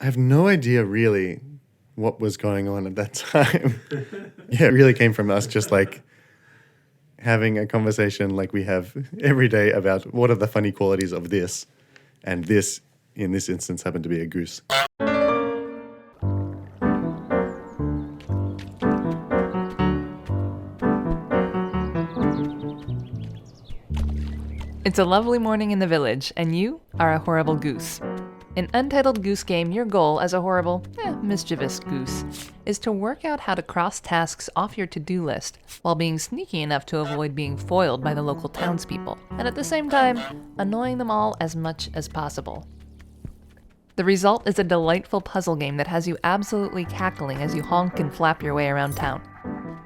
have no idea really what was going on at that time. Yeah, it really came from us just like having a conversation like we have every day about what are the funny qualities of this. And this, in this instance, happened to be a goose. It's a lovely morning in the village, and you are a horrible goose. In Untitled Goose Game, your goal as a horrible, mischievous goose is to work out how to cross tasks off your to-do list while being sneaky enough to avoid being foiled by the local townspeople, and at the same time, annoying them all as much as possible. The result is a delightful puzzle game that has you absolutely cackling as you honk and flap your way around town.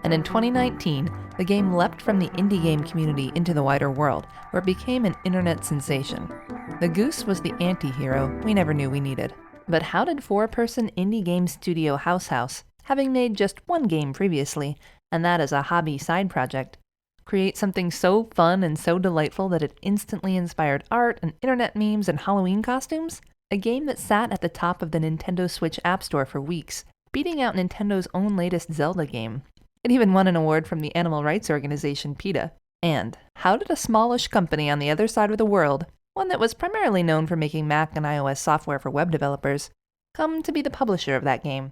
And in 2019, the game leapt from the indie game community into the wider world, where it became an internet sensation. The goose was the anti-hero we never knew we needed. But how did four-person indie game studio House, having made just one game previously, and that as a hobby side project, create something so fun and so delightful that it instantly inspired art and internet memes and Halloween costumes? A game that sat at the top of the Nintendo Switch App Store for weeks, beating out Nintendo's own latest Zelda game. It even won an award from the animal rights organization PETA. And how did a smallish company on the other side of the world, one that was primarily known for making Mac and iOS software for web developers, come to be the publisher of that game?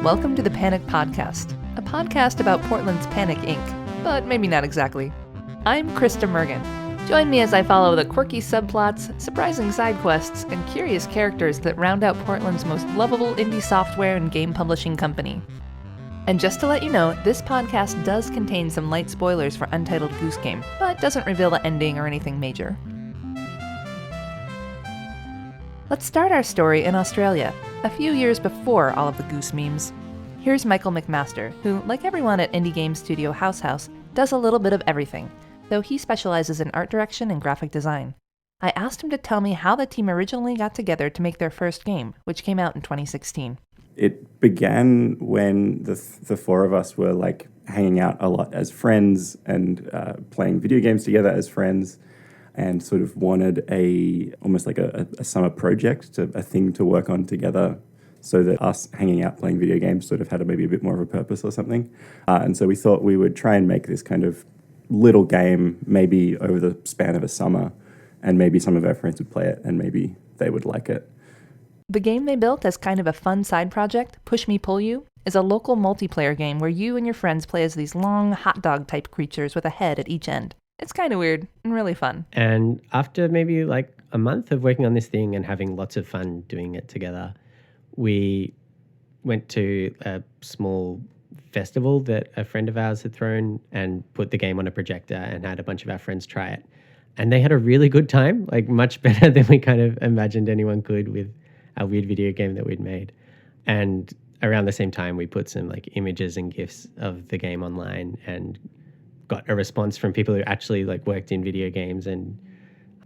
Welcome to the Panic Podcast, a podcast about Portland's Panic Inc., but maybe not exactly. I'm Krista Mergen. Join me as I follow the quirky subplots, surprising side quests, and curious characters that round out Portland's most lovable indie software and game publishing company. And just to let you know, this podcast does contain some light spoilers for Untitled Goose Game, but doesn't reveal the ending or anything major. Let's start our story in Australia, a few years before all of the goose memes. Here's Michael McMaster, who, like everyone at indie game studio House, does a little bit of everything, though he specializes in art direction and graphic design. I asked him to tell me how the team originally got together to make their first game, which came out in 2016. It began when the four of us were like hanging out a lot as friends and playing video games together as friends, and sort of wanted almost like a summer project, a thing to work on together, so that us hanging out playing video games sort of had maybe a bit more of a purpose or something. And so we thought we would try and make this kind of little game maybe over the span of a summer, and maybe some of our friends would play it and maybe they would like it. The game they built as kind of a fun side project, Push Me Pull You, is a local multiplayer game where you and your friends play as these long hot dog type creatures with a head at each end. It's kind of weird and really fun. And after maybe like a month of working on this thing and having lots of fun doing it together, we went to a small festival that a friend of ours had thrown and put the game on a projector and had a bunch of our friends try it. And they had a really good time, like much better than we kind of imagined anyone could with our weird video game that we'd made. And around the same time, we put some like images and GIFs of the game online and got a response from people who actually like worked in video games and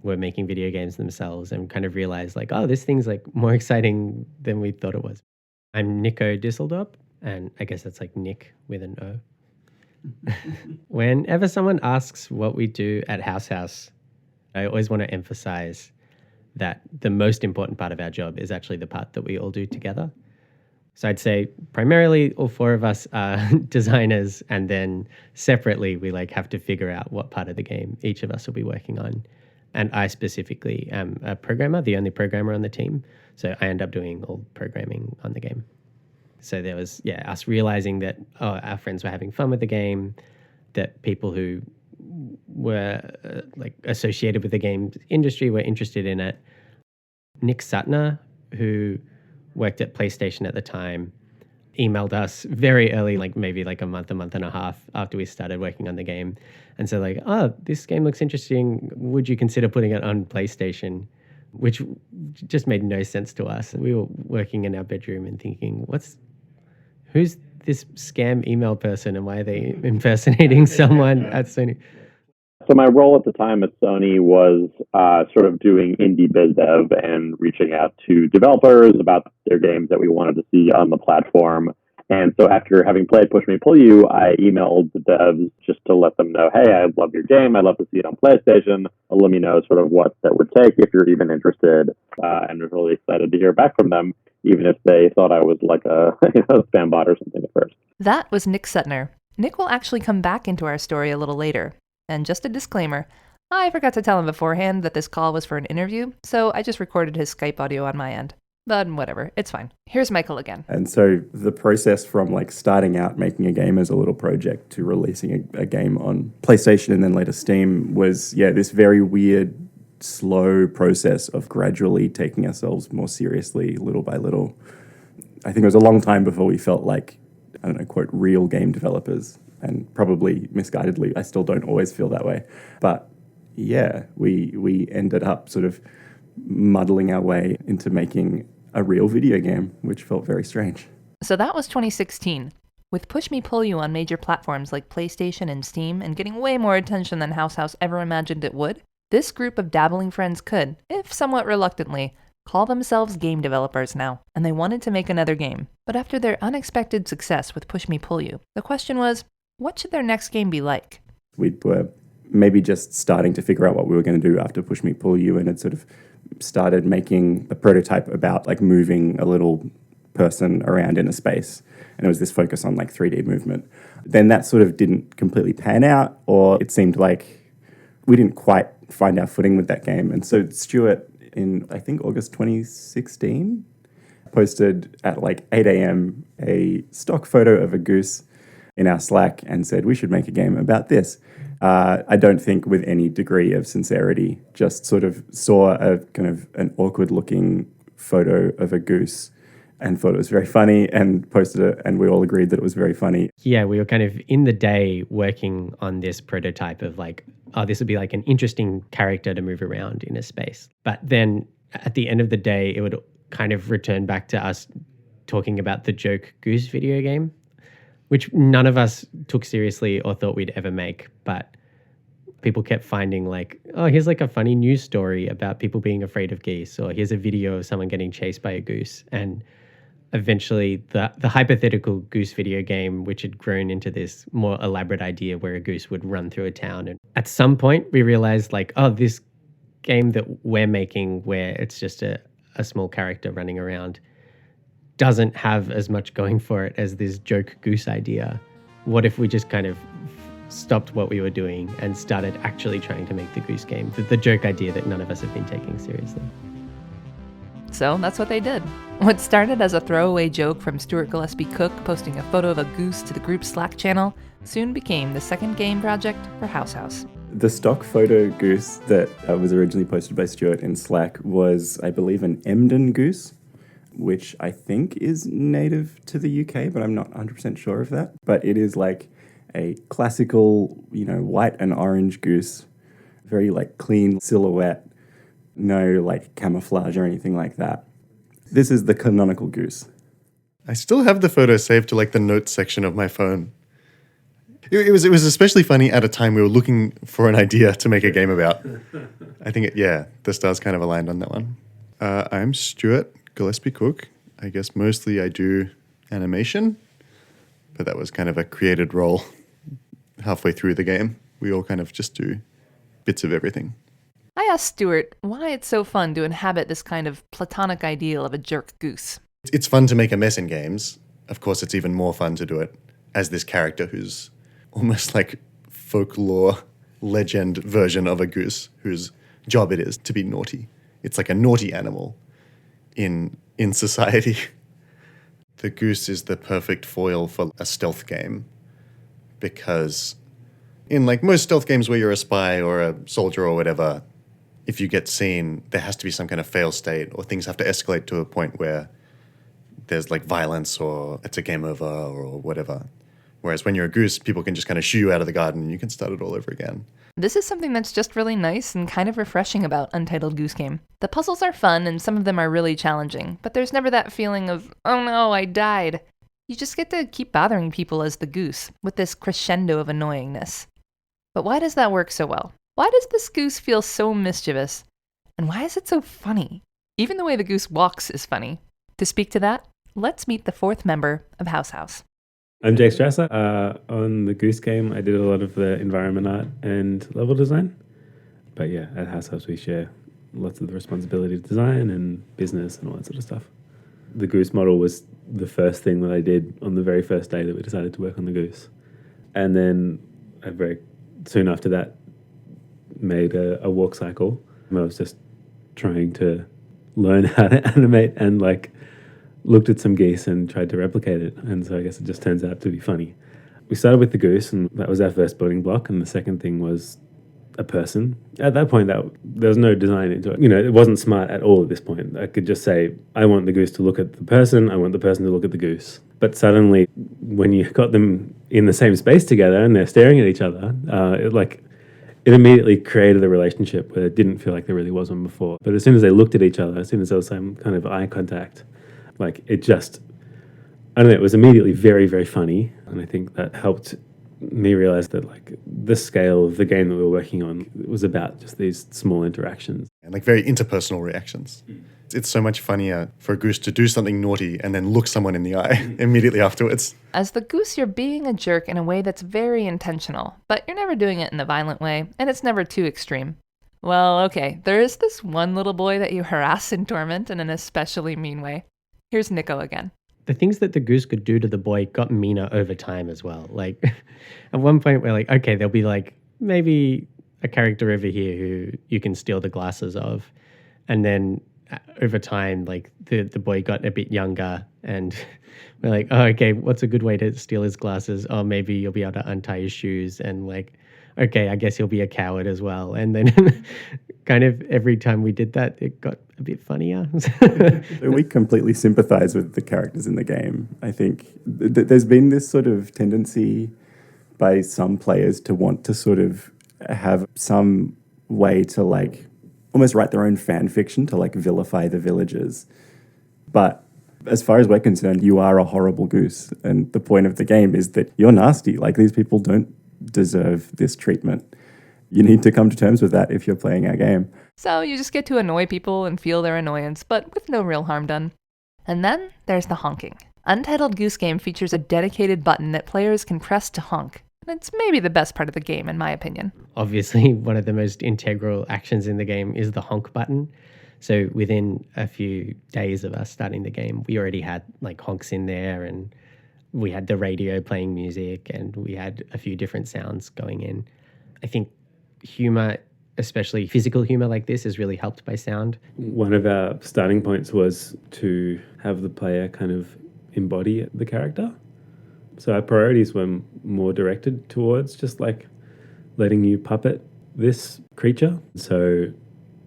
were making video games themselves, and kind of realized like, oh, this thing's like more exciting than we thought it was. I'm Nico Disseldorp, and I guess that's like Nick with an O. Whenever someone asks what we do at House, I always want to emphasize that the most important part of our job is actually the part that we all do together. So I'd say primarily all four of us are designers, and then separately we like have to figure out what part of the game each of us will be working on. And I specifically am a programmer, the only programmer on the team. So I end up doing all programming on the game. So there was, us realizing that our friends were having fun with the game, that people who were like associated with the game industry were interested in it. Nick Sutner, who worked at PlayStation at the time, emailed us very early, like maybe like a month and a half after we started working on the game, and said like, oh, this game looks interesting. Would you consider putting it on PlayStation? Which just made no sense to us. We were working in our bedroom and thinking, who's this scam email person and why are they impersonating someone at Sony? So my role at the time at Sony was sort of doing indie biz dev and reaching out to developers about their games that we wanted to see on the platform. And so after having played Push Me Pull You, I emailed the devs just to let them know, hey, I love your game. I'd love to see it on PlayStation. Let me know sort of what that would take if you're even interested. And was really excited to hear back from them, even if they thought I was like a spam bot or something at first. That was Nick Sutner. Nick will actually come back into our story a little later. And just a disclaimer, I forgot to tell him beforehand that this call was for an interview, so I just recorded his Skype audio on my end. But whatever, it's fine. Here's Michael again. And so the process from like starting out making a game as a little project to releasing a game on PlayStation and then later Steam was, this very weird, slow process of gradually taking ourselves more seriously little by little. I think it was a long time before we felt like, I don't know, quote, real game developers. And probably misguidedly, I still don't always feel that way. But yeah, we ended up sort of muddling our way into making a real video game, which felt very strange. So that was 2016. With Push Me Pull You on major platforms like PlayStation and Steam and getting way more attention than House ever imagined it would, this group of dabbling friends could, if somewhat reluctantly, call themselves game developers now, and they wanted to make another game. But after their unexpected success with Push Me Pull You, the question was, what should their next game be like? We were maybe just starting to figure out what we were going to do after Push Me Pull You, and had sort of started making a prototype about like moving a little person around in a space. And it was this focus on like 3D movement. Then that sort of didn't completely pan out, or it seemed like we didn't quite find our footing with that game. And so Stuart, in I think August 2016, posted at like 8 a.m. a stock photo of a goose in our Slack and said, we should make a game about this. I don't think with any degree of sincerity, just sort of saw a kind of an awkward looking photo of a goose and thought it was very funny and posted it, and we all agreed that it was very funny. Yeah, we were kind of in the day working on this prototype of like, oh, this would be like an interesting character to move around in a space. But then at the end of the day, it would kind of return back to us talking about the joke goose video game, which none of us took seriously or thought we'd ever make. But people kept finding like, oh, here's like a funny news story about people being afraid of geese, or here's a video of someone getting chased by a goose. And eventually the hypothetical goose video game, which had grown into this more elaborate idea where a goose would run through a town. And at some point we realized like, oh, this game that we're making where it's just a small character running around doesn't have as much going for it as this joke goose idea. What if we just kind of stopped what we were doing and started actually trying to make the goose game, the joke idea that none of us have been taking seriously? So that's what they did. What started as a throwaway joke from Stuart Gillespie Cook posting a photo of a goose to the group's Slack channel soon became the second game project for House. The stock photo goose that was originally posted by Stuart in Slack was, I believe, an Emden goose, which I think is native to the UK, but I'm not 100% sure of that. But it is like a classical, white and orange goose, very like clean silhouette, no like camouflage or anything like that. This is the canonical goose. I still have the photo saved to like the notes section of my phone. It was especially funny at a time we were looking for an idea to make a game about. I think the stars kind of aligned on that one. I'm Stuart Gillespie Cook. I guess mostly I do animation, but that was kind of a created role halfway through the game. We all kind of just do bits of everything. I asked Stuart why it's so fun to inhabit this kind of platonic ideal of a jerk goose. It's fun to make a mess in games. Of course, it's even more fun to do it as this character who's almost like folklore legend version of a goose whose job it is to be naughty. It's like a naughty animal in society. The goose is the perfect foil for a stealth game because in like most stealth games where you're a spy or a soldier or whatever, if you get seen, there has to be some kind of fail state or things have to escalate to a point where there's like violence or it's a game over or whatever. Whereas when you're a goose, people can just kind of shoo you out of the garden and you can start it all over again. This is something that's just really nice and kind of refreshing about Untitled Goose Game. The puzzles are fun and some of them are really challenging, but there's never that feeling of, oh no, I died. You just get to keep bothering people as the goose, with this crescendo of annoyingness. But why does that work so well? Why does this goose feel so mischievous? And why is it so funny? Even the way the goose walks is funny. To speak to that, let's meet the fourth member of House House. I'm Jake Strasser. On the Goose Game, I did a lot of the environment art and level design. But yeah, at House House, we share lots of the responsibility to design and business and all that sort of stuff. The Goose model was the first thing that I did on the very first day that we decided to work on the Goose. And then I very soon after that made a walk cycle. I was just trying to learn how to animate and looked at some geese and tried to replicate it. And so I guess it just turns out to be funny. We started with the goose, and that was our first building block. And the second thing was a person. At that point, there was no design into it. It wasn't smart at all at this point. I could just say, I want the goose to look at the person. I want the person to look at the goose. But suddenly, when you got them in the same space together and they're staring at each other, it immediately created a relationship where it didn't feel like there really was one before. But as soon as they looked at each other, as soon as there was some kind of eye contact, it was immediately very, very funny. And I think that helped me realize that the scale of the game that we were working on was about just these small interactions. And very interpersonal reactions. It's so much funnier for a goose to do something naughty and then look someone in the eye immediately afterwards. As the goose, you're being a jerk in a way that's very intentional, but you're never doing it in a violent way, and it's never too extreme. Well, okay, there is this one little boy that you harass and torment in an especially mean way. Here's Nico again. The things that the goose could do to the boy got meaner over time as well. At one point we're okay, there'll be maybe a character over here who you can steal the glasses of. And then over time, the boy got a bit younger and we're oh, okay, what's a good way to steal his glasses? Oh, maybe you'll be able to untie his shoes and okay, I guess he'll be a coward as well. And then kind of every time we did that, it got a bit funnier. We completely sympathize with the characters in the game. I think there's been this sort of tendency by some players to want to sort of have some way to almost write their own fan fiction to vilify the villagers. But as far as we're concerned, you are a horrible goose. And the point of the game is that you're nasty. These people don't deserve this treatment. You need to come to terms with that if you're playing our game. So you just get to annoy people and feel their annoyance, but with no real harm done. And then there's the honking. Untitled Goose Game features a dedicated button that players can press to honk. And it's maybe the best part of the game, in my opinion. Obviously, one of the most integral actions in the game is the honk button. So within a few days of us starting the game, we already had honks in there, and we had the radio playing music, and we had a few different sounds going in. I think humor, especially physical humor like this, is really helped by sound. One of our starting points was to have the player kind of embody the character. So our priorities were more directed towards just letting you puppet this creature. So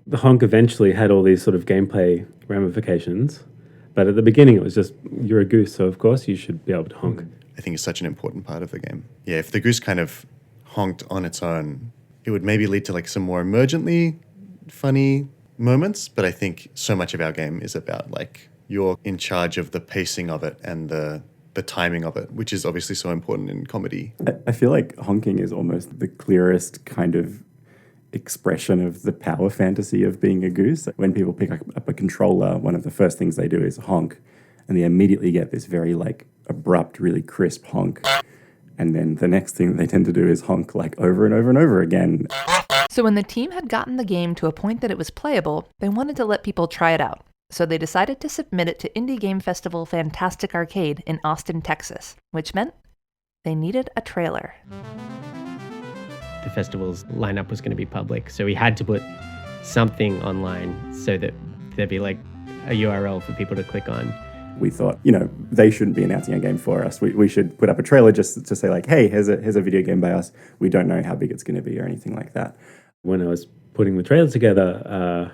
the honk eventually had all these sort of gameplay ramifications. But at the beginning, it was just, you're a goose, so of course you should be able to honk. I think it's such an important part of the game. Yeah, if the goose kind of honked on its own, it would maybe lead to some more emergently funny moments. But I think so much of our game is about you're in charge of the pacing of it and the timing of it, which is obviously so important in comedy. I feel honking is almost the clearest kind of expression of the power fantasy of being a goose. When people pick up a controller, one of the first things they do is honk, and they immediately get this very abrupt, really crisp honk. And then the next thing they tend to do is honk over and over and over again. So when the team had gotten the game to a point that it was playable, they wanted to let people try it out. So they decided to submit it to Indie Game Festival Fantastic Arcade in Austin, Texas, which meant they needed a trailer. The festival's lineup was going to be public, so we had to put something online so that there'd be a URL for people to click on. We thought, they shouldn't be announcing a game for us. We should put up a trailer just to say hey, here's a video game by us. We don't know how big it's going to be or anything like that. When I was putting the trailer together,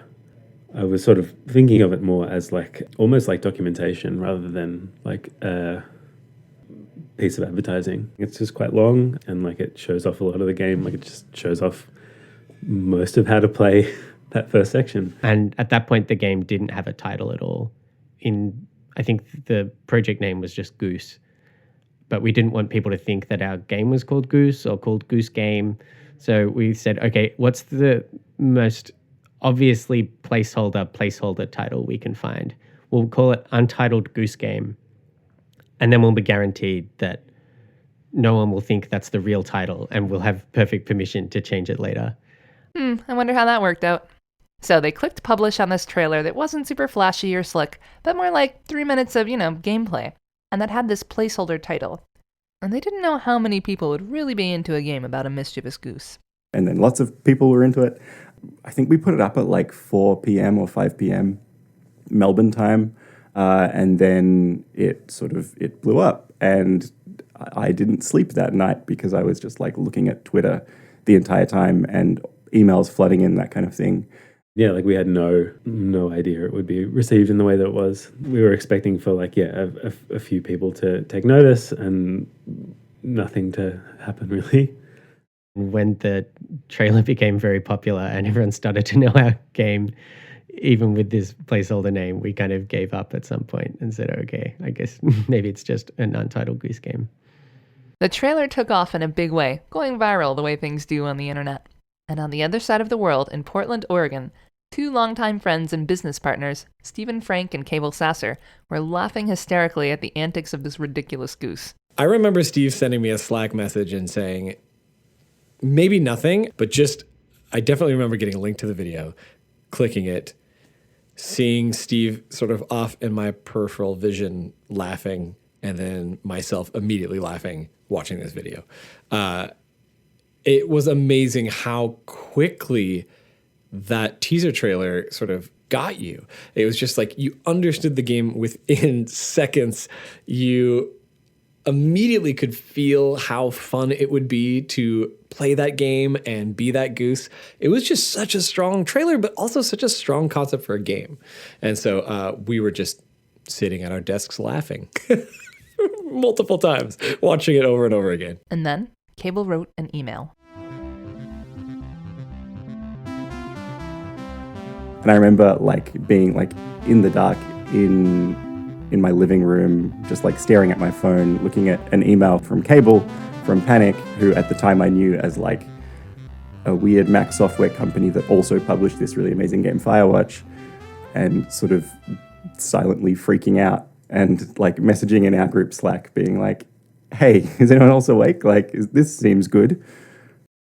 I was sort of thinking of it more as almost like documentation rather than a piece of advertising. It's just quite long and it shows off a lot of the game. It just shows off most of how to play that first section. And at that point, the game didn't have a title at all. I think the project name was just Goose. but we didn't want people to think that our game was called Goose or called Goose Game. So we said, okay, what's the most obviously placeholder title we can find? We'll call it Untitled Goose Game. And then we'll be guaranteed that no one will think that's the real title and we'll have perfect permission to change it later. I wonder how that worked out. So they clicked publish on this trailer that wasn't super flashy or slick, but more like 3 minutes of, gameplay, and that had this placeholder title. And they didn't know how many people would really be into a game about a mischievous goose. And then lots of people were into it. I think we put it up at like 4 p.m. or 5 p.m. Melbourne time. And then it blew up. And I didn't sleep that night because I was just like looking at Twitter the entire time and emails flooding in, that kind of thing. Yeah, like we had no idea it would be received in the way that it was. We were expecting for a few people to take notice and nothing to happen really. When the trailer became very popular and everyone started to know our game, even with this placeholder name, we kind of gave up at some point and said, okay, I guess maybe it's just an Untitled Goose Game. The trailer took off in a big way, going viral the way things do on the internet. And on the other side of the world, in Portland, Oregon, 2 longtime friends and business partners, Stephen Frank and Cable Sasser, were laughing hysterically at the antics of this ridiculous goose. I remember Steve sending me a Slack message and saying, maybe nothing, but I definitely remember getting a link to the video, clicking it, seeing Steve sort of off in my peripheral vision laughing, and then myself immediately laughing watching this video. It was amazing how quickly that teaser trailer sort of got you. It was just like you understood the game within seconds. You immediately could feel how fun it would be to play that game and be that goose. It was just such a strong trailer, but also such a strong concept for a game. And so we were just sitting at our desks laughing multiple times, watching it over and over again. And then Cable wrote an email. And I remember being in the dark in my living room, just staring at my phone, looking at an email from Cable, from Panic, who at the time I knew as a weird Mac software company that also published this really amazing game, Firewatch, and sort of silently freaking out and messaging in our group Slack being like, hey, is anyone else awake? This seems good.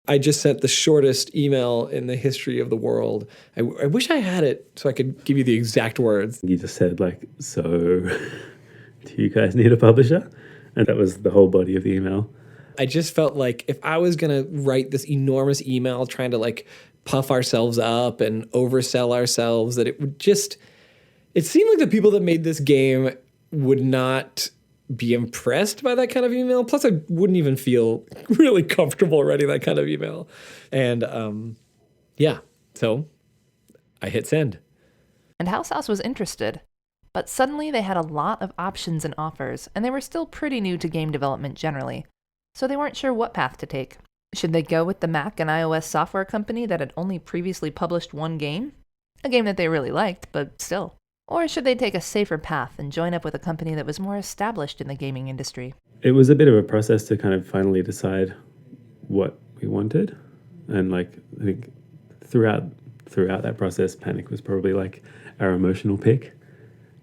I just sent the shortest email in the history of the world. I wish I had it so I could give you the exact words. You just said so do you guys need a publisher? And that was the whole body of the email. I just felt like if I was going to write this enormous email trying to puff ourselves up and oversell ourselves, that it seemed like the people that made this game would not be impressed by that kind of email. Plus, I wouldn't even feel really comfortable writing that kind of email. And so I hit send. And House House was interested. But suddenly they had a lot of options and offers, and they were still pretty new to game development generally. So they weren't sure what path to take. Should they go with the Mac and iOS software company that had only previously published one game? A game that they really liked, but still. Or should they take a safer path and join up with a company that was more established in the gaming industry? It was a bit of a process to kind of finally decide what we wanted. And I think throughout that process, Panic was probably our emotional pick.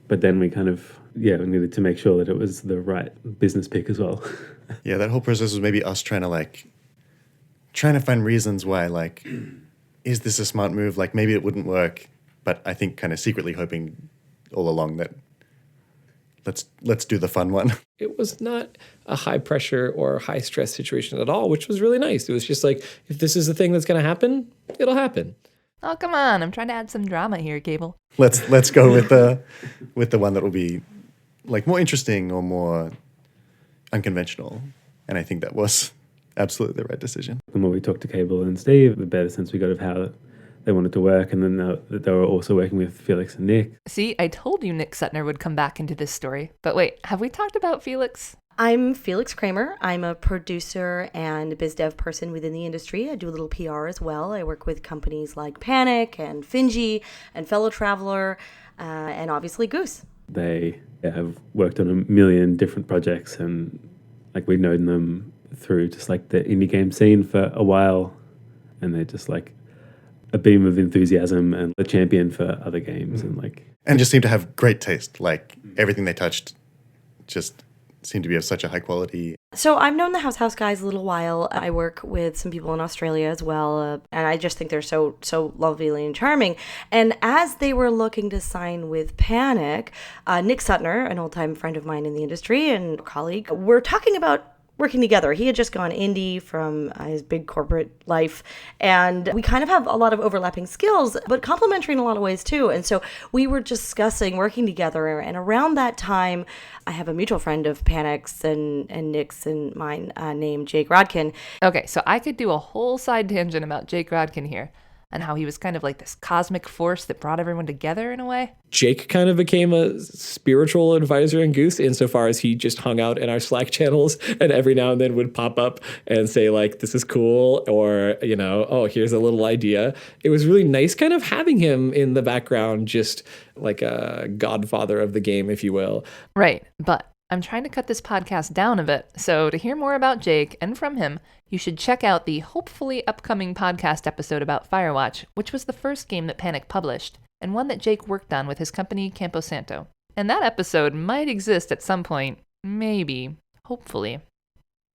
But then we kind of, we needed to make sure that it was the right business pick as well. Yeah, that whole process was maybe us trying to find reasons why, is this a smart move? Maybe it wouldn't work. But I think kind of secretly hoping all along that let's do the fun one. It was not a high pressure or high stress situation at all, which was really nice. It was just if this is the thing that's going to happen, it'll happen. Oh, come on. I'm trying to add some drama here, Cable. Let's go with the one that will be more interesting or more unconventional. And I think that was absolutely the right decision. The more we talked to Cable and Steve, the better sense we got of how they wanted to work, and then they were also working with Felix and Nick. See, I told you Nick Sutner would come back into this story. But wait, have we talked about Felix? I'm Felix Kramer. I'm a producer and biz dev person within the industry. I do a little PR as well. I work with companies like Panic and Finji and Fellow Traveler and obviously Goose. They have worked on a million different projects and Like we'd known them through just like the indie game scene for a while, and they're just like a beam of enthusiasm and a champion for other games and just seemed to have great taste. Like everything they touched just seemed to be of such a high quality. So I've known the House guys a little while. I work with some people in Australia as well, and I just think they're so lovely and charming. And as they were looking to sign with Panic, Nick Sutner, an old-time friend of mine in the industry and colleague, were talking about working together. He had just gone indie from his big corporate life, and we kind of have a lot of overlapping skills, but complementary in a lot of ways too. And so we were discussing working together, and around that time, I have a mutual friend of Panic's and Nick's and mine named Jake Rodkin. Okay, so I could do a whole side tangent about Jake Rodkin here and how he was kind of like this cosmic force that brought everyone together in a way. Jake kind of became a spiritual advisor in Goose insofar as he just hung out in our Slack channels and every now and then would pop up and say like, this is cool, or, you know, oh, here's a little idea. It was really nice kind of having him in the background, just like a godfather of the game, if you will. Right, but I'm trying to cut this podcast down a bit, so to hear more about Jake and from him, you should check out the hopefully upcoming podcast episode about Firewatch, which was the first game that Panic published, and one that Jake worked on with his company Camposanto. And that episode might exist at some point, maybe, hopefully.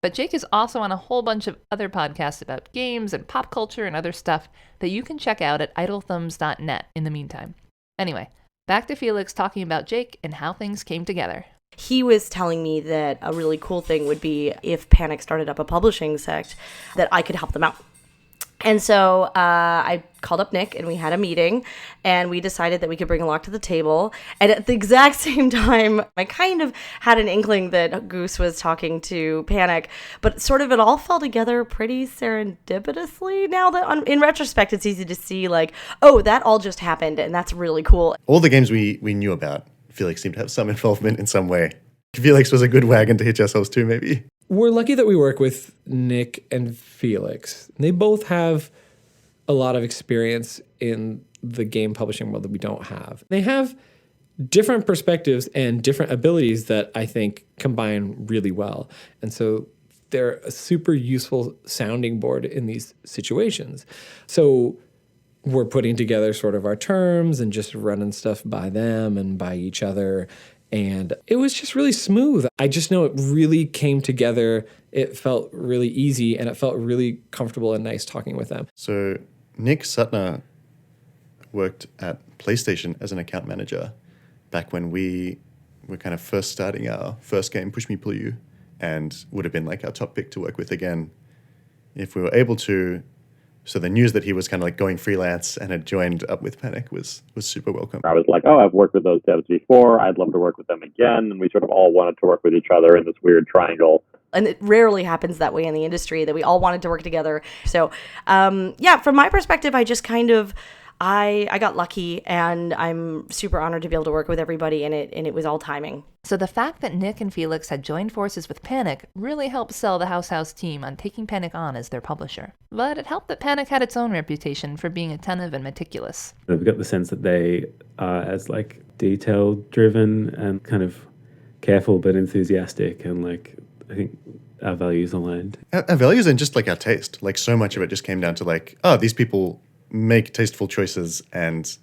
But Jake is also on a whole bunch of other podcasts about games and pop culture and other stuff that you can check out at idlethumbs.net in the meantime. Anyway, back to Felix talking about Jake and how things came together. He was telling me that a really cool thing would be if Panic started up a publishing sect, that I could help them out. And so I called up Nick and we had a meeting and we decided that we could bring a lot to the table. And at the exact same time, I kind of had an inkling that Goose was talking to Panic, but sort of it all fell together pretty serendipitously now that in retrospect, it's easy to see like, oh, that all just happened and that's really cool. All the games we knew about, Felix seemed to have some involvement in some way. Felix was a good wagon to hitch ourselves to, maybe. We're lucky that we work with Nick and Felix. They both have a lot of experience in the game publishing world that we don't have. They have different perspectives and different abilities that I think combine really well. And so they're a super useful sounding board in these situations. So we're putting together sort of our terms and just running stuff by them and by each other. And it was just really smooth. I just know it really came together. It felt really easy and it felt really comfortable and nice talking with them. So Nick Sutner worked at PlayStation as an account manager back when we were kind of first starting our first game, Push Me Pull You, and would have been like our top pick to work with again if we were able to. So the news that he was kind of like going freelance and had joined up with Panic was super welcome. I was like, oh, I've worked with those devs before. I'd love to work with them again. And we sort of all wanted to work with each other in this weird triangle. And it rarely happens that way in the industry, that we all wanted to work together. So, from my perspective, I just kind of, I got lucky and I'm super honored to be able to work with everybody in it. And it was all timing. So the fact that Nick and Felix had joined forces with Panic really helped sell the House team on taking Panic on as their publisher. But it helped that Panic had its own reputation for being attentive and meticulous. We've got the sense that they are as like detail driven and kind of careful but enthusiastic, and like I think our values aligned. Our values and just like our taste. Like so much of it just came down to like, oh, these people make tasteful choices and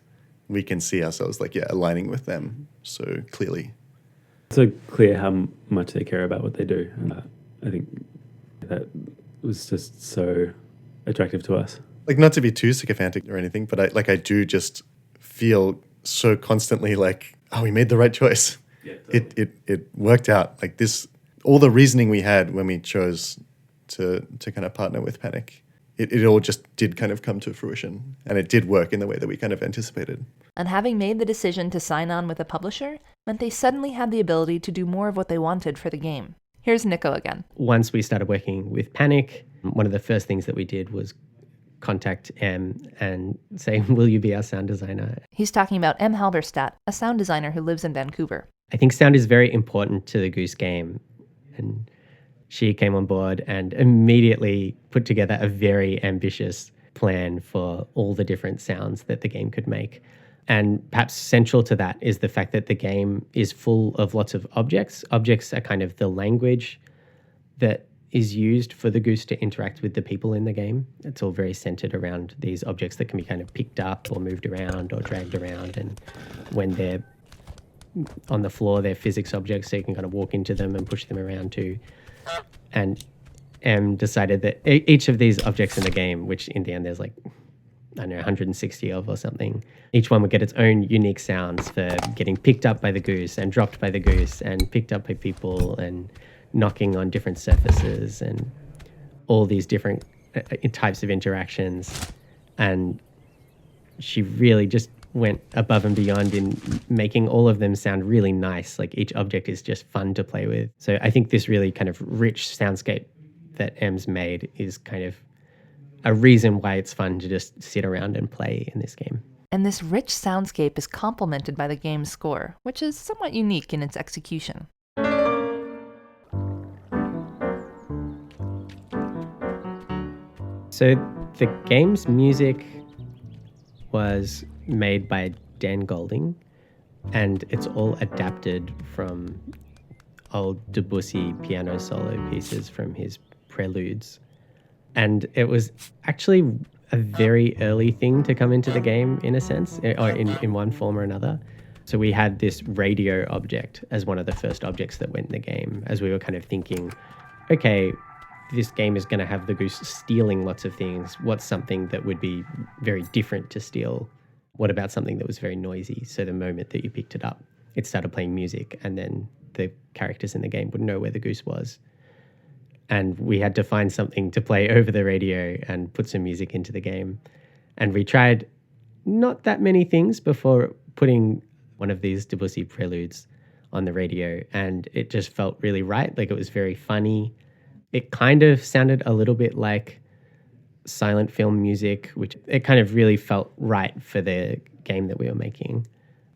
we can see ourselves like, aligning with them so clearly. It's so clear how much they care about what they do. And I think that was just so attractive to us. Like not to be too sycophantic or anything, but I do just feel so constantly like, oh, we made the right choice. Yeah, totally. It worked out. Like this, all the reasoning we had when we chose to kind of partner with Panic, it all just did kind of come to fruition, and it did work in the way that we kind of anticipated. And having made the decision to sign on with a publisher meant they suddenly had the ability to do more of what they wanted for the game. Here's Nico again. Once we started working with Panic, one of the first things that we did was contact M and say, will you be our sound designer? He's talking about M. Halberstadt, a sound designer who lives in Vancouver. I think sound is very important to the Goose Game, and she came on board and immediately put together a very ambitious plan for all the different sounds that the game could make. And perhaps central to that is the fact that the game is full of lots of objects. Objects are kind of the language that is used for the goose to interact with the people in the game. It's all very centered around these objects that can be kind of picked up or moved around or dragged around. And when they're on the floor, they're physics objects, so you can kind of walk into them and push them around too. And M decided that each of these objects in the game, which in the end there's like, I don't know, 160 of or something, each one would get its own unique sounds for getting picked up by the goose and dropped by the goose and picked up by people and knocking on different surfaces and all these different types of interactions. And she really just went above and beyond in making all of them sound really nice. Like each object is just fun to play with. So I think this really kind of rich soundscape that M's made is kind of a reason why it's fun to just sit around and play in this game. And this rich soundscape is complemented by the game's score, which is somewhat unique in its execution. So the game's music was made by Dan Golding, and it's all adapted from old Debussy piano solo pieces from his preludes. And it was actually a very early thing to come into the game, in a sense, or in one form or another. So we had this radio object as one of the first objects that went in the game, as we were kind of thinking, okay, this game is going to have the goose stealing lots of things. What's something that would be very different to steal? What about something that was very noisy? So the moment that you picked it up, it started playing music, and then the characters in the game would know where the goose was. And we had to find something to play over the radio and put some music into the game. And we tried not that many things before putting one of these Debussy preludes on the radio, and it just felt really right. Like, it was very funny. It kind of sounded a little bit like silent film music, which it kind of really felt right for the game that we were making.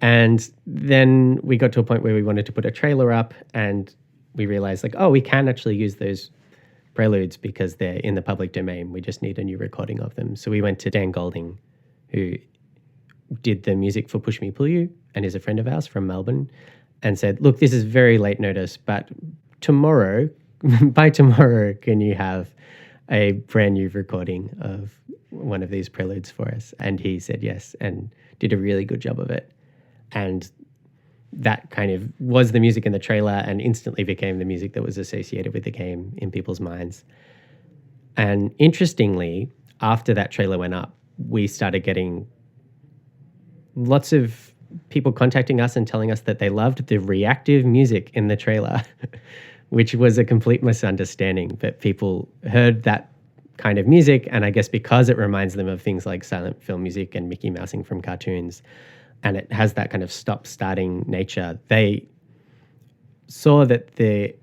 And then we got to a point where we wanted to put a trailer up, and we realized, like, oh, we can actually use those preludes because they're in the public domain. We just need a new recording of them. So we went to Dan Golding, who did the music for Push Me Pull You and is a friend of ours from Melbourne, and said, look, this is very late notice, but tomorrow, by tomorrow, can you have a brand new recording of one of these preludes for us? And he said yes, and did a really good job of it. And that kind of was the music in the trailer and instantly became the music that was associated with the game in people's minds. And interestingly, after that trailer went up, we started getting lots of people contacting us and telling us that they loved the reactive music in the trailer, which was a complete misunderstanding. But people heard that kind of music, and I guess because it reminds them of things like silent film music and Mickey Mousing from cartoons, and it has that kind of stop-starting nature, they saw that the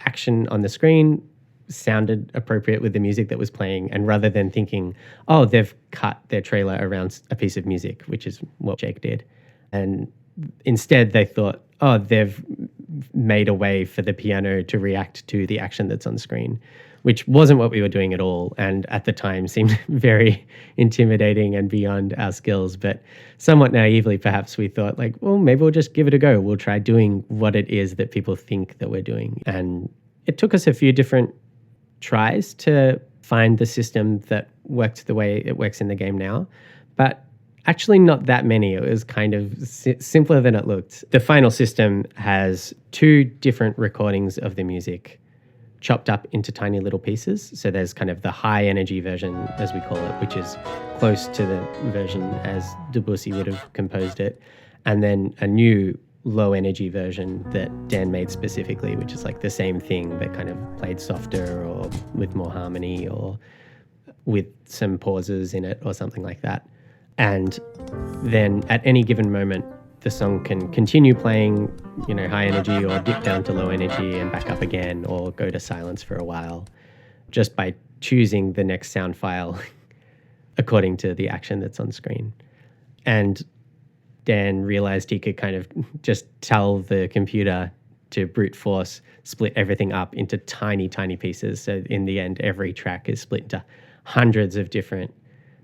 action on the screen sounded appropriate with the music that was playing, and rather than thinking, oh, they've cut their trailer around a piece of music, which is what Jake did, and instead they thought, oh, they've made a way for the piano to react to the action that's on screen, which wasn't what we were doing at all, and at the time seemed very intimidating and beyond our skills. But somewhat naively, perhaps, we thought, like, well, maybe we'll just give it a go. We'll try doing what it is that people think that we're doing. And it took us a few different tries to find the system that worked the way it works in the game now, but actually not that many. It was kind of simpler than it looked. The final system has 2 different recordings of the music chopped up into tiny little pieces. So there's kind of the high energy version, as we call it, which is close to the version as Debussy would have composed it. And then a new low energy version that Dan made specifically, which is like the same thing but kind of played softer or with more harmony or with some pauses in it or something like that. And then at any given moment, the song can continue playing, high energy, or dip down to low energy and back up again, or go to silence for a while, just by choosing the next sound file according to the action that's on screen. And Dan realized he could kind of just tell the computer to brute force split everything up into tiny, tiny pieces. So in the end, every track is split into hundreds of different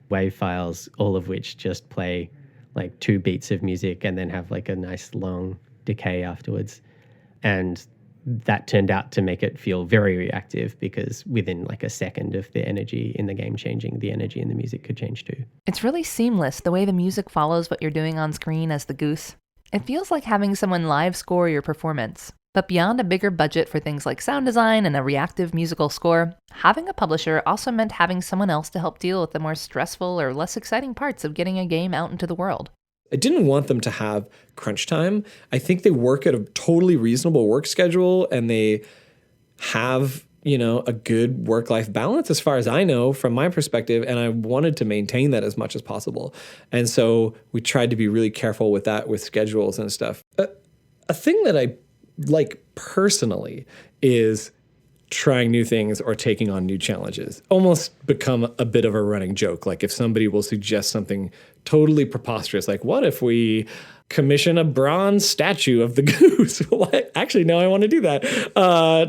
wave files, all of which just play like 2 beats of music and then have like a nice long decay afterwards. And that turned out to make it feel very reactive, because within like a second of the energy in the game changing, the energy in the music could change too. It's really seamless the way the music follows what you're doing on screen as the goose. It feels like having someone live score your performance. But beyond a bigger budget for things like sound design and a reactive musical score, having a publisher also meant having someone else to help deal with the more stressful or less exciting parts of getting a game out into the world. I didn't want them to have crunch time. I think they work at a totally reasonable work schedule, and they have, a good work-life balance as far as I know from my perspective, and I wanted to maintain that as much as possible. And so we tried to be really careful with that, with schedules and stuff. A thing that I like personally is trying new things or taking on new challenges. Almost become a bit of a running joke. Like if somebody will suggest something totally preposterous, like what if we commission a bronze statue of the goose? Well, actually, no, I want to do that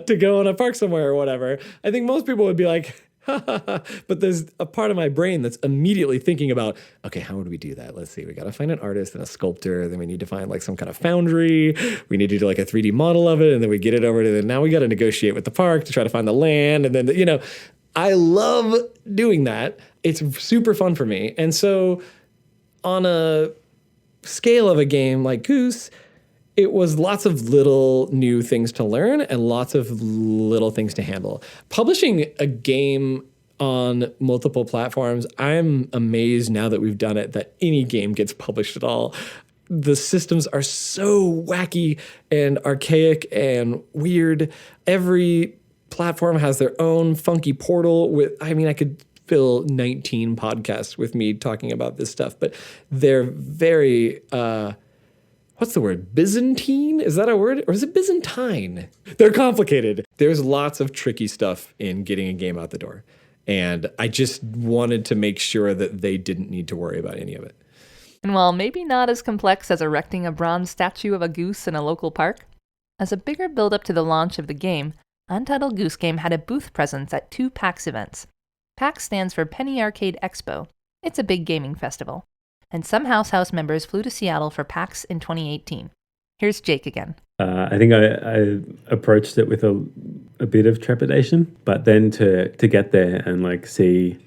to go in a park somewhere or whatever. I think most people would be like, but there's a part of my brain that's immediately thinking about, okay, how would we do that? Let's see. We got to find an artist and a sculptor. Then we need to find like some kind of foundry. We need to do like a 3D model of it. And then we get it over to now we got to negotiate with the park to try to find the land. And then, I love doing that. It's super fun for me. And so on a scale of a game like Goose, it was lots of little new things to learn and lots of little things to handle. Publishing a game on multiple platforms, I'm amazed now that we've done it that any game gets published at all. The systems are so wacky and archaic and weird. Every platform has their own funky portal I could fill 19 podcasts with me talking about this stuff, but they're very... what's the word? Byzantine? Is that a word? Or is it Byzantine? They're complicated. There's lots of tricky stuff in getting a game out the door. And I just wanted to make sure that they didn't need to worry about any of it. And while maybe not as complex as erecting a bronze statue of a goose in a local park, as a bigger build-up to the launch of the game, Untitled Goose Game had a booth presence at 2 PAX events. PAX stands for Penny Arcade Expo. It's a big gaming festival. And some House members flew to Seattle for PAX in 2018. Here's Jake again. I think I approached it with a bit of trepidation, but then to get there and see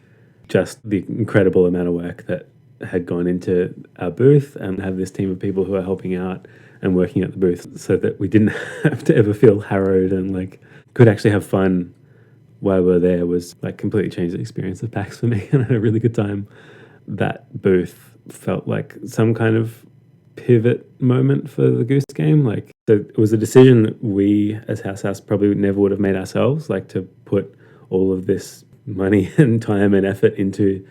just the incredible amount of work that had gone into our booth, and have this team of people who are helping out and working at the booth so that we didn't have to ever feel harrowed and could actually have fun while we were there, was completely changed the experience of PAX for me, and I had a really good time. That booth felt like some kind of pivot moment for the Goose Game. So it was a decision that we as House probably never would have made ourselves, to put all of this money and time and effort into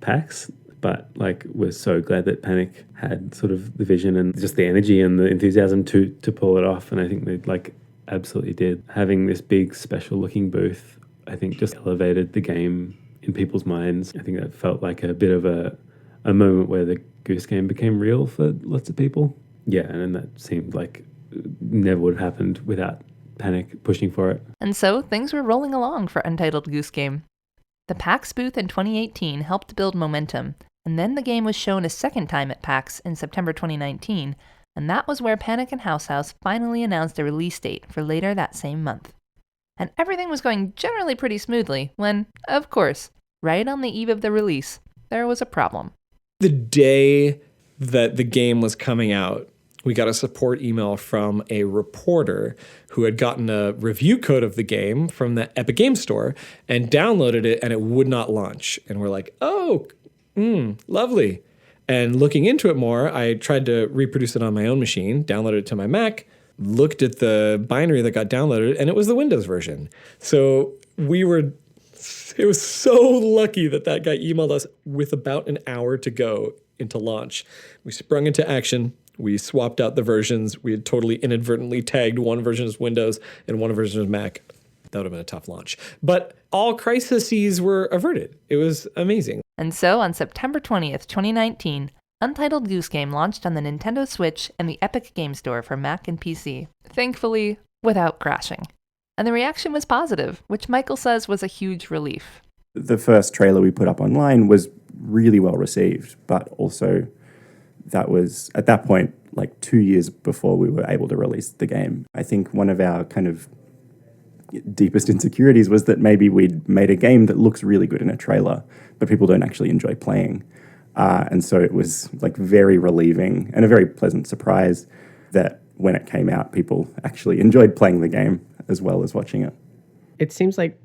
PAX. But we're so glad that Panic had sort of the vision and just the energy and the enthusiasm to pull it off. And I think they absolutely did. Having this big special looking booth, I think just elevated the game in people's minds. I think that felt like a bit of a moment where the Goose Game became real for lots of people. Yeah, and that seemed like never would have happened without Panic pushing for it. And so things were rolling along for Untitled Goose Game. The PAX booth in 2018 helped build momentum, and then the game was shown a second time at PAX in September 2019, and that was where Panic and House finally announced a release date for later that same month. And everything was going generally pretty smoothly when, of course, right on the eve of the release, there was a problem. The day that the game was coming out, we got a support email from a reporter who had gotten a review code of the game from the Epic Games Store and downloaded it, and it would not launch. And we're like, oh, lovely. And looking into it more, I tried to reproduce it on my own machine, downloaded it to my Mac, looked at the binary that got downloaded, and it was the Windows version. So it was so lucky that guy emailed us with about an hour to go into launch. We sprung into action. We swapped out the versions. We had totally inadvertently tagged one version as Windows and one version as Mac. That would have been a tough launch. But all crises were averted. It was amazing. And so on September 20th, 2019, Untitled Goose Game launched on the Nintendo Switch and the Epic Games Store for Mac and PC, thankfully without crashing. And the reaction was positive, which Michael says was a huge relief. The first trailer we put up online was really well received, but also that was, at that point, like 2 years before we were able to release the game. I think one of our kind of deepest insecurities was that maybe we'd made a game that looks really good in a trailer, but people don't actually enjoy playing. And so it was like very relieving and a very pleasant surprise that when it came out, people actually enjoyed playing the game as well as watching it. It seems like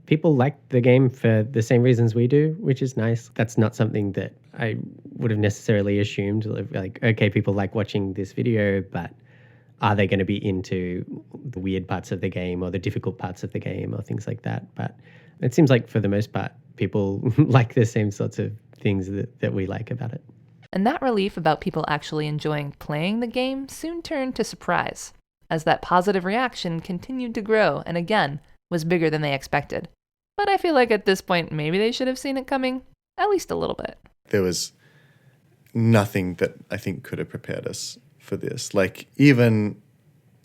people like the game for the same reasons we do, which is nice. That's not something that I would have necessarily assumed. Like, okay, people like watching this video, but are they going to be into the weird parts of the game or the difficult parts of the game or things like that? But it seems like for the most part, people like the same sorts of things that we like about it. And that relief about people actually enjoying playing the game soon turned to surprise, as that positive reaction continued to grow and again was bigger than they expected. But I feel like at this point, maybe they should have seen it coming, at least a little bit. There was nothing that I think could have prepared us for this. Like, even,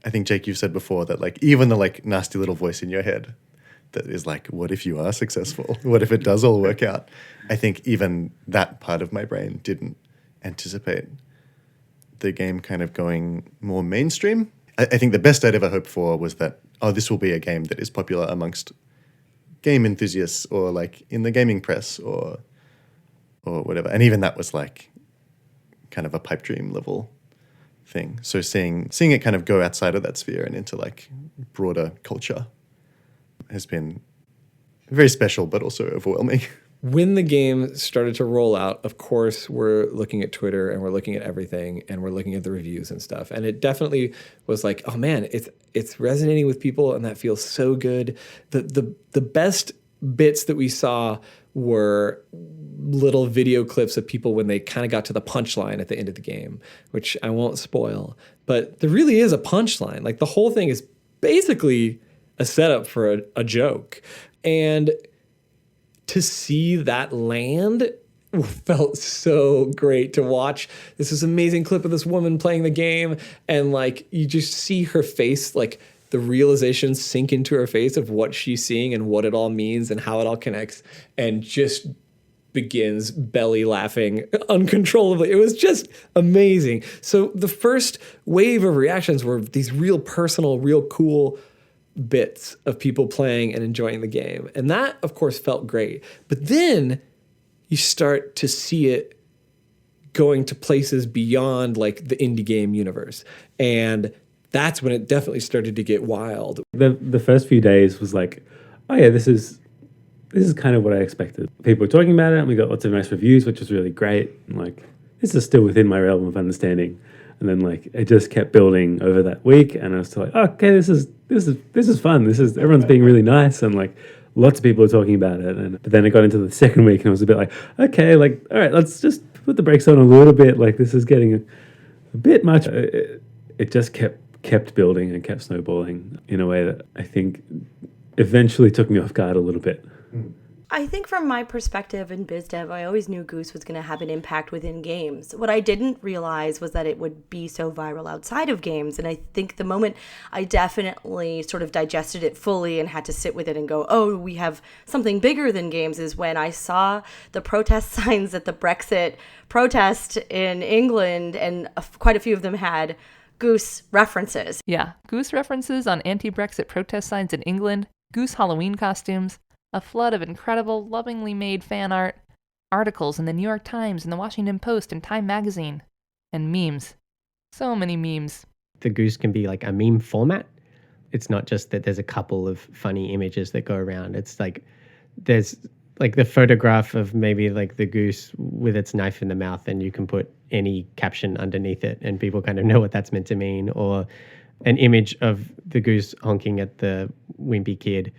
I think, Jake, you've said before that, like, even the, like, nasty little voice in your head that is like, what if you are successful? What if it does all work out? I think even that part of my brain didn't anticipate the game kind of going more mainstream. I think the best I'd ever hoped for was that, oh, this will be a game that is popular amongst game enthusiasts or like in the gaming press or whatever. And even that was like kind of a pipe dream level thing. So seeing it kind of go outside of that sphere and into like broader culture has been very special, but also overwhelming. When the game started to roll out, of course, we're looking at Twitter and we're looking at everything and we're looking at the reviews and stuff. And it definitely was like, oh man, it's resonating with people and that feels so good. The best bits that we saw were little video clips of people when they kind of got to the punchline at the end of the game, which I won't spoil. But there really is a punchline. Like the whole thing is basically a setup for a joke. And to see that land felt so great to watch. This is an amazing clip of this woman playing the game, and like you just see her face, like the realization sink into her face of what she's seeing and what it all means and how it all connects, and just begins belly laughing uncontrollably. It was just amazing. So the first wave of reactions were these real personal, real cool bits of people playing and enjoying the game. And that, of course, felt great. But then you start to see it going to places beyond like the indie game universe. And that's when it definitely started to get wild. The first few days was like, oh yeah, this is kind of what I expected. People were talking about it and we got lots of nice reviews, which was really great. And like, this is still within my realm of understanding. And then like it just kept building over that week, and I was still like, oh, okay, this is fun. Everyone's being really nice, and like lots of people are talking about it. But then it got into the second week, and it was a bit like, okay, like all right, let's just put the brakes on a little bit. Like this is getting a bit much. It just kept building and kept snowballing in a way that I think eventually took me off guard a little bit. I think from my perspective in biz dev, I always knew Goose was going to have an impact within games. What I didn't realize was that it would be so viral outside of games. And I think the moment I definitely sort of digested it fully and had to sit with it and go, oh, we have something bigger than games, is when I saw the protest signs at the Brexit protest in England, and quite a few of them had Goose references. Yeah, Goose references on anti-Brexit protest signs in England, Goose Halloween costumes, a flood of incredible, lovingly made fan art, articles in the New York Times and the Washington Post and Time Magazine, and memes. So many memes. The Goose can be like a meme format. It's not just that there's a couple of funny images that go around. It's like there's like the photograph of maybe like the goose with its knife in the mouth, and you can put any caption underneath it and people kind of know what that's meant to mean, or an image of the goose honking at the wimpy kid,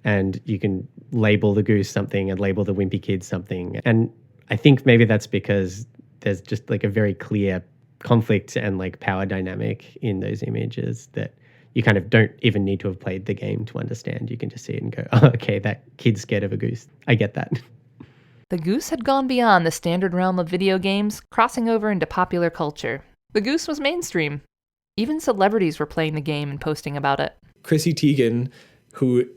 and you can label the goose something and label the wimpy kid something. And I think maybe that's because there's just like a very clear conflict and like power dynamic in those images that you kind of don't even need to have played the game to understand. You can just see it and go, oh, okay, that kid's scared of a goose. I get that. The Goose had gone beyond the standard realm of video games, crossing over into popular culture. The Goose was mainstream. Even celebrities were playing the game and posting about it. Chrissy Teigen, who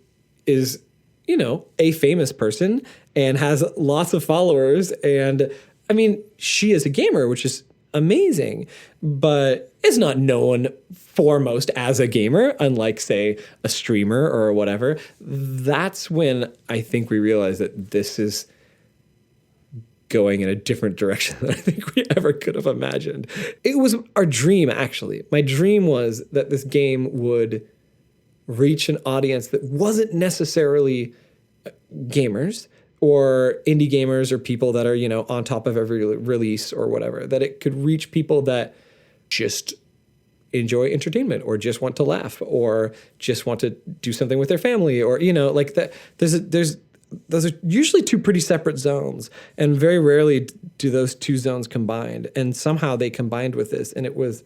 is, you know, a famous person and has lots of followers. And I mean, she is a gamer, which is amazing, but it's not known foremost as a gamer, unlike, say, a streamer or whatever. That's when I think we realized that this is going in a different direction than I think we ever could have imagined. It was our dream, actually. My dream was that this game would reach an audience that wasn't necessarily gamers or indie gamers or people that are, on top of every release or whatever, that it could reach people that just enjoy entertainment or just want to laugh or just want to do something with their family or, like that. Those are usually two pretty separate zones, and very rarely do those two zones combine. And somehow they combined with this, and it was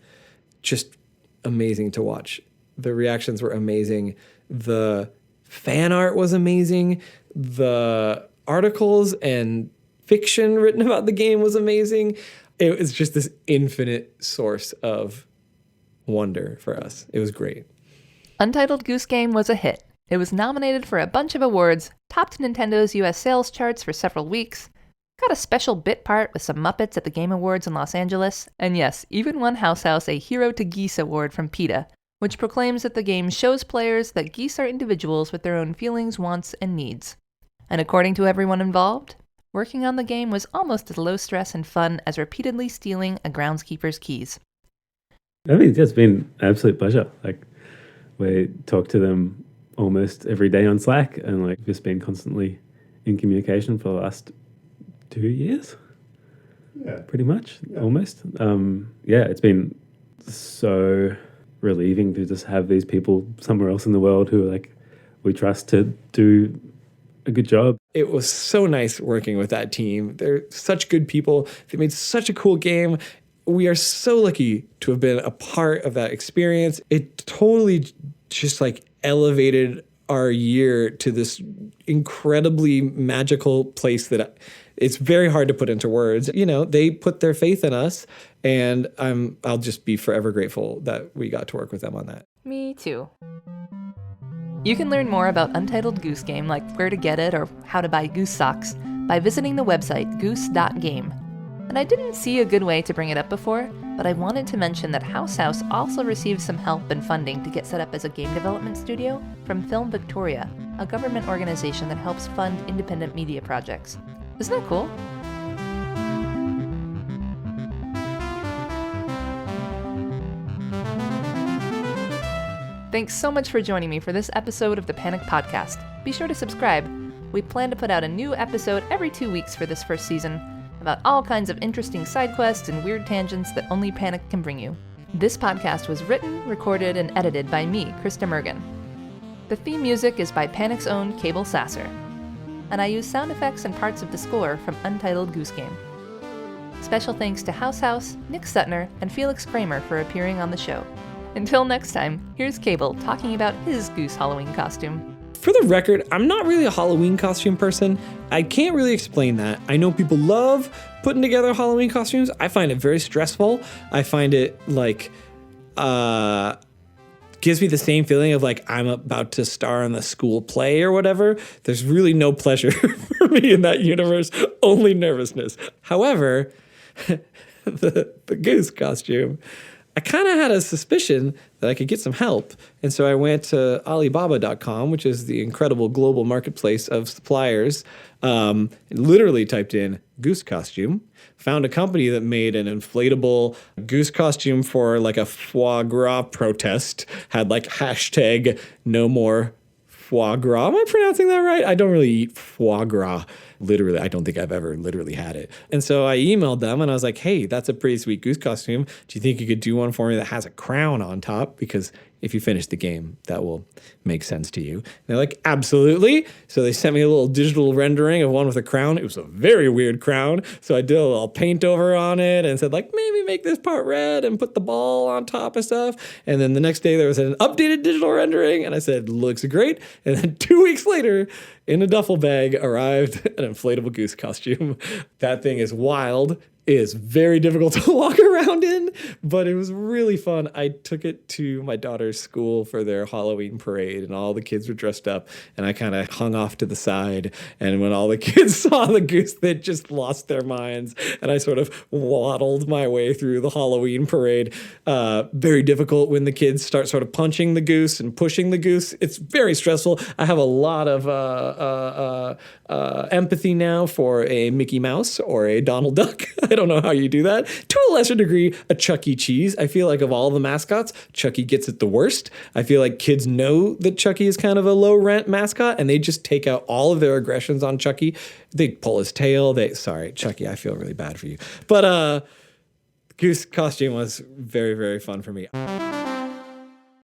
just amazing to watch. The reactions were amazing. The fan art was amazing. The articles and fiction written about the game was amazing. It was just this infinite source of wonder for us. It was great. Untitled Goose Game was a hit. It was nominated for a bunch of awards, topped Nintendo's US sales charts for several weeks, got a special bit part with some Muppets at the Game Awards in Los Angeles, and yes, even won House a Hero to Geese award from PETA, which proclaims that the game shows players that geese are individuals with their own feelings, wants, and needs. And according to everyone involved, working on the game was almost as low stress and fun as repeatedly stealing a groundskeeper's keys. I mean, it's been an absolute pleasure. We talk to them almost every day on Slack, and just been constantly in communication for the last 2 years. Yeah, pretty much, almost. It's been so relieving to just have these people somewhere else in the world who we trust to do a good job. It was so nice working with that team. They're such good people. They made such a cool game. We are so lucky to have been a part of that experience. It totally just elevated our year to this incredibly magical place that it's very hard to put into words. They put their faith in us, and I'll just be forever grateful that we got to work with them on that. Me too. You can learn more about Untitled Goose Game, like where to get it or how to buy goose socks, by visiting the website goose.game. And I didn't see a good way to bring it up before, but I wanted to mention that House also received some help and funding to get set up as a game development studio from Film Victoria, a government organization that helps fund independent media projects. Isn't that cool? Thanks so much for joining me for this episode of the Panic Podcast. Be sure to subscribe. We plan to put out a new episode every 2 weeks for this first season, about all kinds of interesting side quests and weird tangents that only Panic can bring you. This podcast was written, recorded, and edited by me, Krista Mergen. The theme music is by Panic's own Cable Sasser. And I use sound effects and parts of the score from Untitled Goose Game. Special thanks to House, Nick Sutner, and Felix Kramer for appearing on the show. Until next time, here's Cable talking about his goose Halloween costume. For the record, I'm not really a Halloween costume person. I can't really explain that. I know people love putting together Halloween costumes. I find it very stressful. I find it gives me the same feeling of I'm about to star in the school play or whatever. There's really no pleasure for me in that universe, only nervousness. However, the goose costume, I kind of had a suspicion that I could get some help. And so I went to Alibaba.com, which is the incredible global marketplace of suppliers, literally typed in goose costume, found a company that made an inflatable goose costume for a foie gras protest, had hashtag no more foie gras. Am I pronouncing that right? I don't really eat foie gras. Literally, I don't think I've ever literally had it. And so I emailed them and I was like, hey, that's a pretty sweet goose costume. Do you think you could do one for me that has a crown on top? Because if you finish the game, that will make sense to you. And they're like, absolutely. So they sent me a little digital rendering of one with a crown. It was a very weird crown. So I did a little paint over on it and said maybe make this part red and put the ball on top and stuff. And then the next day there was an updated digital rendering and I said, looks great. And then 2 weeks later, in a duffel bag arrived an inflatable goose costume. That thing is wild. is very difficult to walk around in, but it was really fun. I took it to my daughter's school for their Halloween parade, and all the kids were dressed up, and I kind of hung off to the side. And when all the kids saw the goose, they just lost their minds, and I sort of waddled my way through the Halloween parade. Very difficult when the kids start sort of punching the goose and pushing the goose. It's very stressful. I have a lot of empathy now for a Mickey Mouse or a Donald Duck. I don't know how you do that. To a lesser degree, a Chuck E. Cheese. I feel like of all the mascots, Chucky gets it the worst. I feel like kids know that Chucky is kind of a low rent mascot, and they just take out all of their aggressions on Chucky. They pull his tail. Sorry, Chucky, I feel really bad for you. But Goose costume was very, very fun for me.